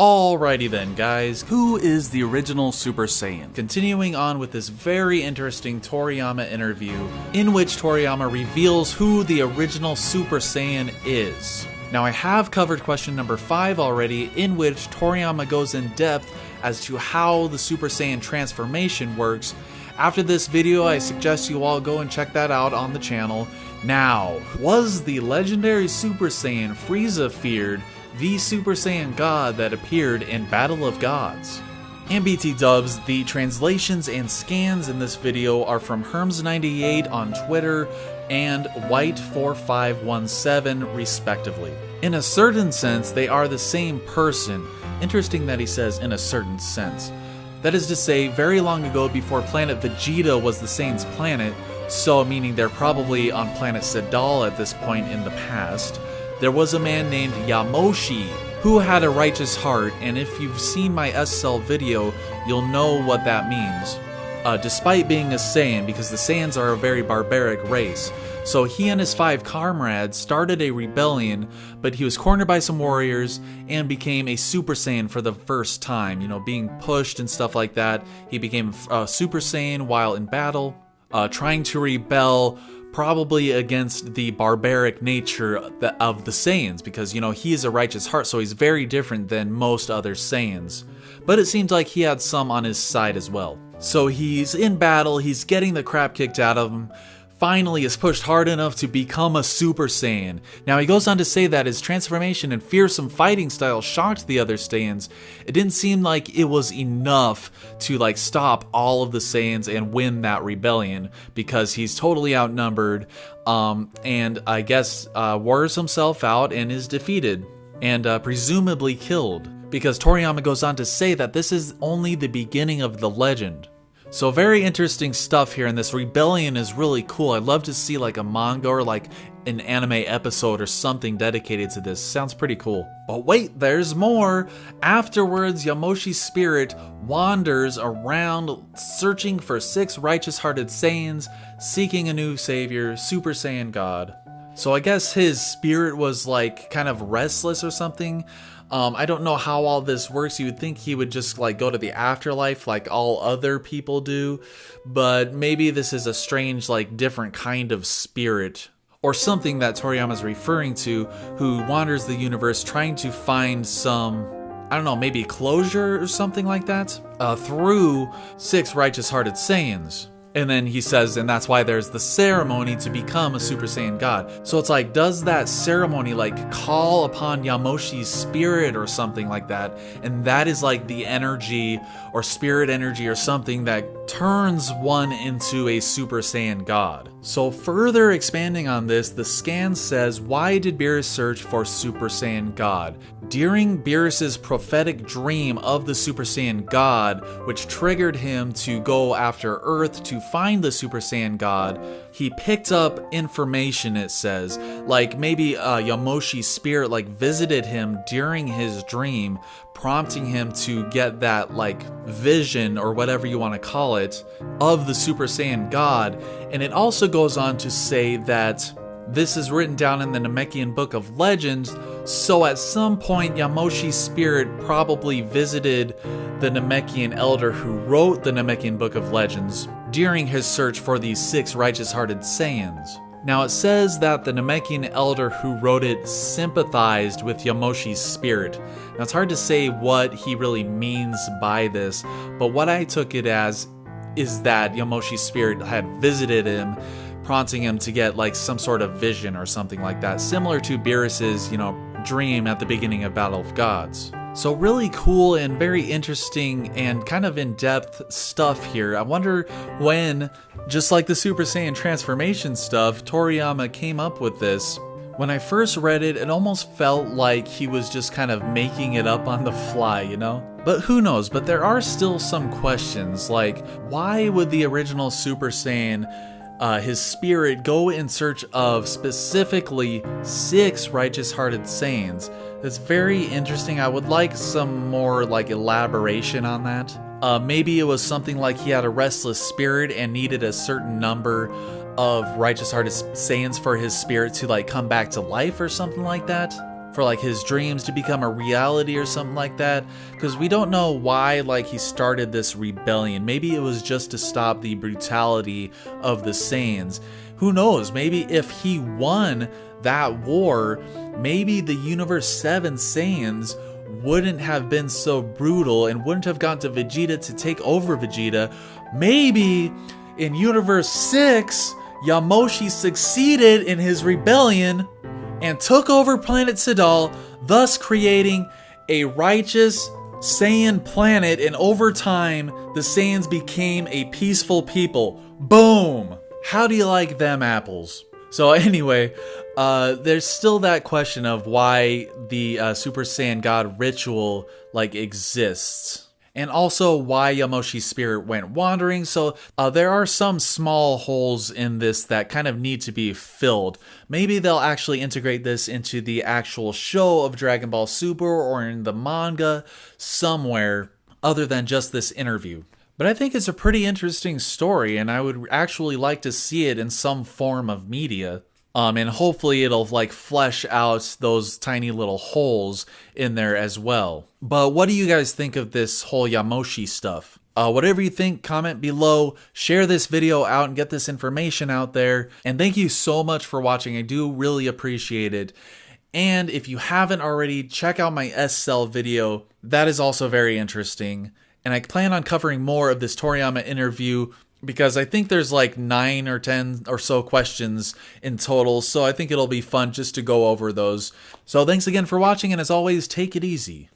Alrighty then, guys, who is the original Super Saiyan? Continuing on with this very interesting Toriyama interview, in which Toriyama reveals who the original Super Saiyan is. Now, I have covered question number 5 already, in which Toriyama goes in depth as to how the Super Saiyan transformation works. After this video, I suggest you all go and check that out on the channel. Now, was the legendary Super Saiyan Frieza feared the Super Saiyan God that appeared in Battle of Gods? And BT dubs, the translations and scans in this video are from Herms98 on Twitter and White4517 respectively. In a certain sense, they are the same person. Interesting that he says in a certain sense. That is to say, very long ago before planet Vegeta was the Saiyan's planet, so meaning they're probably on planet Sedal at this point in the past, there was a man named Yamoshi who had a righteous heart, and if you've seen my S-Cell video, you'll know what that means. Despite being a Saiyan, because the Saiyans are a very barbaric race. So he and his 5 comrades started a rebellion, but he was cornered by some warriors and became a Super Saiyan for the first time. You know, being pushed and stuff like that. He became a Super Saiyan while in battle, trying to rebel probably against the barbaric nature of the Saiyans, because, you know, he is a righteous heart, so he's very different than most other Saiyans. But it seems like he had some on his side as well. So he's in battle, he's getting the crap kicked out of him, finally is pushed hard enough to become a Super Saiyan. Now he goes on to say that his transformation and fearsome fighting style shocked the other Saiyans. It didn't seem like it was enough to like stop all of the Saiyans and win that rebellion, because he's totally outnumbered, and I guess wears himself out and is defeated and presumably killed, because Toriyama goes on to say that this is only the beginning of the legend. So very interesting stuff here, and this rebellion is really cool. I'd love to see like a manga or like an anime episode or something dedicated to this. Sounds pretty cool. But wait, there's more! Afterwards, Yamoshi's spirit wanders around searching for 6 righteous-hearted Saiyans, seeking a new savior, Super Saiyan God. So I guess his spirit was like kind of restless or something. I don't know how all this works. You would think he would just like go to the afterlife like all other people do, but maybe this is a strange, like different kind of spirit or something that Toriyama's referring to, who wanders the universe trying to find some, I don't know, maybe closure or something like that, through 6 righteous-hearted Saiyans. And then he says, and that's why there's the ceremony to become a Super Saiyan God. So it's like, does that ceremony like call upon Yamoshi's spirit or something like that? And that is like the energy or spirit energy or something that turns one into a Super Saiyan God. So further expanding on this, the scan says, why did Beerus search for Super Saiyan God? During Beerus's prophetic dream of the Super Saiyan God, which triggered him to go after Earth to find the Super Saiyan God, he picked up information, it says, like maybe Yamoshi's spirit like visited him during his dream, prompting him to get that like vision or whatever you want to call it of the Super Saiyan God. And it also goes on to say that this is written down in the Namekian Book of Legends, so at some point Yamoshi's spirit probably visited the Namekian elder who wrote the Namekian Book of Legends during his search for these 6 righteous-hearted Saiyans. Now it says that the Namekian elder who wrote it sympathized with Yamoshi's spirit. Now it's hard to say what he really means by this, but what I took it as is that Yamoshi's spirit had visited him, prompting him to get like some sort of vision or something like that, similar to Beerus's, you know, dream at the beginning of Battle of Gods. So really cool and very interesting and kind of in-depth stuff here. I wonder when, just like the Super Saiyan transformation stuff, Toriyama came up with this. When I first read it, it almost felt like he was just kind of making it up on the fly, you know? But who knows? But there are still some questions, like why would the original Super Saiyan, his spirit, go in search of specifically 6 righteous-hearted Saiyans? That's very interesting. I would like some more like elaboration on that. Maybe it was something like he had a restless spirit and needed a certain number of righteous-hearted Saiyans for his spirit to like come back to life or something like that. for like his dreams to become a reality or something like that, because we don't know why like he started this rebellion. Maybe it was just to stop the brutality of the Saiyans. Who knows, maybe if he won that war, maybe the Universe 7 Saiyans wouldn't have been so brutal and wouldn't have gone to Vegeta to take over Vegeta. Maybe in Universe 6, Yamoshi succeeded in his rebellion and took over planet Sidal, thus creating a righteous Saiyan planet, and over time, the Saiyans became a peaceful people. Boom! How do you like them apples? So anyway, there's still that question of why the Super Saiyan God ritual like exists. And also why Yamoshi's spirit went wandering. So there are some small holes in this that kind of need to be filled. Maybe they'll actually integrate this into the actual show of Dragon Ball Super or in the manga somewhere other than just this interview. But I think it's a pretty interesting story, and I would actually like to see it in some form of media. And hopefully it'll like flesh out those tiny little holes in there as well. But what do you guys think of this whole Yamoshi stuff? Whatever you think, comment below, share this video out and get this information out there. And thank you so much for watching. I do really appreciate it. And if you haven't already, check out my S-Cell video. That is also very interesting. And I plan on covering more of this Toriyama interview because I think there's like 9 or 10 or so questions in total. So I think it'll be fun just to go over those. So thanks again for watching, and as always, take it easy.